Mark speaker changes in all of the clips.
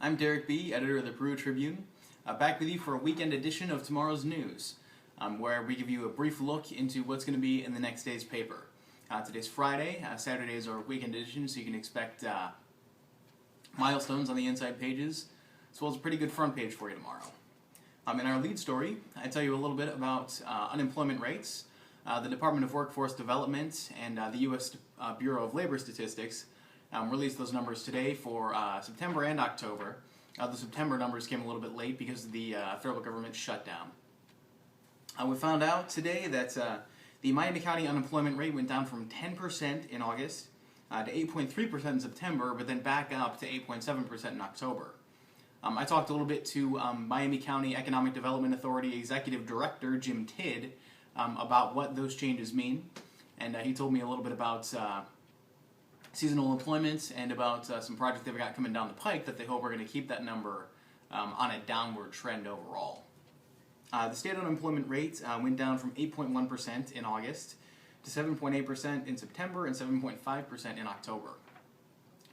Speaker 1: I'm Derek B., editor of the Peru Tribune, back with you for a weekend edition of tomorrow's news, where we give you a brief look into what's going to be in the next day's paper. Today's Friday. Saturday is our weekend edition, so you can expect milestones on the inside pages, as well as a pretty good front page for you tomorrow. In our lead story, I tell you a little bit about unemployment rates. The Department of Workforce Development and the U.S. Bureau of Labor Statistics released those numbers today for September and October. The September numbers came a little bit late because of the federal government shutdown. We found out today that the Miami County unemployment rate went down from 10% in August to 8.3% in September, but then back up to 8.7% in October. I talked a little bit to Miami County Economic Development Authority Executive Director Jim Tidd about what those changes mean, and he told me a little bit about seasonal employment and about some projects they've got coming down the pike that they hope are going to keep that number on a downward trend overall. The state unemployment rate went down from 8.1% in August to 7.8% in September and 7.5% in October.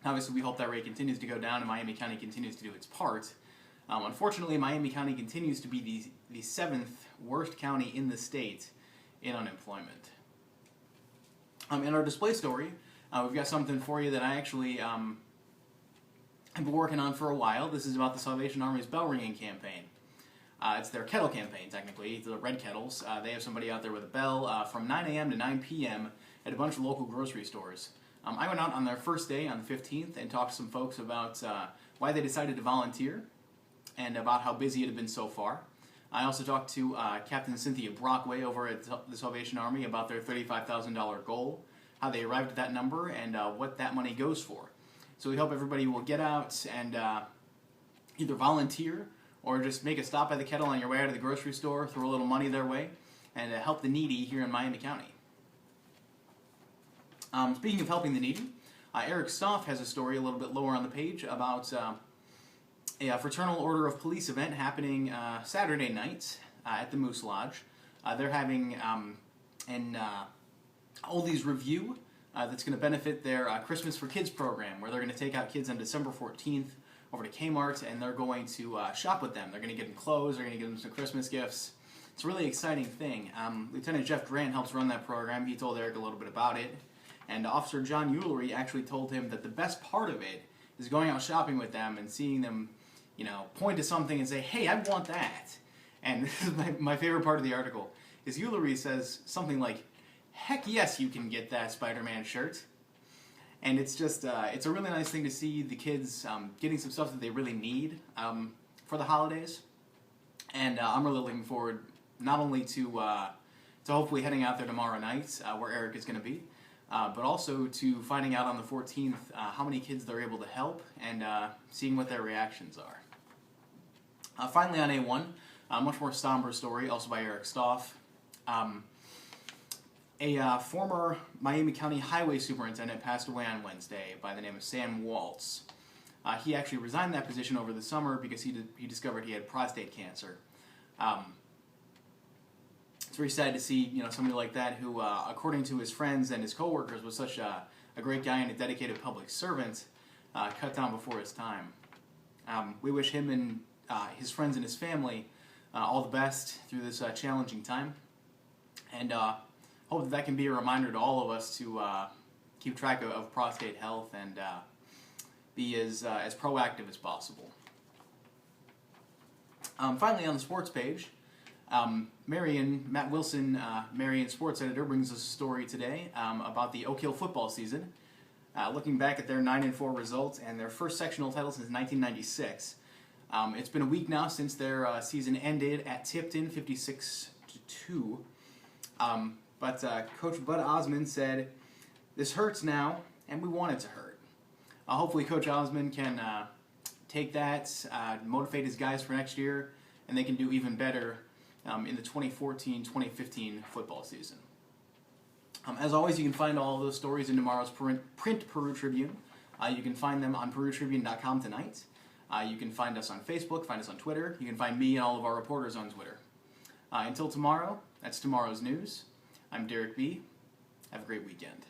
Speaker 1: Obviously, we hope that rate continues to go down and Miami County continues to do its part. Unfortunately, Miami County continues to be the seventh worst county in the state in unemployment. In our display story, we've got something for you that I actually have been working on for a while. This is about the Salvation Army's bell ringing campaign. It's their kettle campaign, technically. It's the red kettles. They have somebody out there with a bell from 9 a.m. to 9 p.m. at a bunch of local grocery stores. I went out on their first day on the 15th and talked to some folks about why they decided to volunteer and about how busy it had been so far. I also talked to Captain Cynthia Brockway over at the Salvation Army about their $35,000 goal, how they arrived at that number, and what that money goes for. So we hope everybody will get out and either volunteer or just make a stop by the kettle on your way out of the grocery store, throw a little money their way, and help the needy here in Miami County. Speaking of helping the needy, Eric Stoff has a story a little bit lower on the page about a Fraternal Order of Police event happening Saturday night at the Moose Lodge. They're having an oldies review that's going to benefit their Christmas for Kids program, where they're going to take out kids on December 14th over to Kmart, and they're going to shop with them. They're going to get them clothes, they're going to give them some Christmas gifts. It's a really exciting thing. Lieutenant Jeff Grant helps run that program. He told Eric a little bit about it. And Officer John Eulery actually told him that the best part of it is going out shopping with them and seeing them, point to something and say, "Hey, I want that." And this is my favorite part of the article, is Eulery says something like, "Heck yes, you can get that Spider-Man shirt." And it's just, it's a really nice thing to see the kids getting some stuff that they really need for the holidays. And I'm really looking forward not only to hopefully heading out there tomorrow night, where Eric is going to be, but also to finding out on the 14th how many kids they're able to help and seeing what their reactions are. Finally on A1, a much more somber story, also by Eric Stoff. A former Miami County highway superintendent passed away on Wednesday by the name of Sam Waltz. He actually resigned that position over the summer because he discovered he had prostate cancer. It's very sad to see somebody like that who, according to his friends and his coworkers, was such a great guy and a dedicated public servant, cut down before his time. We wish him and his friends and his family all the best through this challenging time, and hope that can be a reminder to all of us to keep track of prostate health and be as proactive as possible. Finally, on the sports page, Matt Wilson, Marion sports editor, brings us a story today about the Oak Hill football season, looking back at their 9-4 results and their first sectional title since 1996. It's been a week now since their season ended at Tipton, 56-2. But Coach Bud Osmond said, "This hurts now, and we want it to hurt." Hopefully Coach Osmond can take that, motivate his guys for next year, and they can do even better in the 2014-2015 football season. As always, you can find all of those stories in tomorrow's print Peru Tribune. You can find them on PeruTribune.com tonight. You can find us on Facebook, find us on Twitter. You can find me and all of our reporters on Twitter. Until tomorrow, that's tomorrow's news. I'm Derek B. Have a great weekend.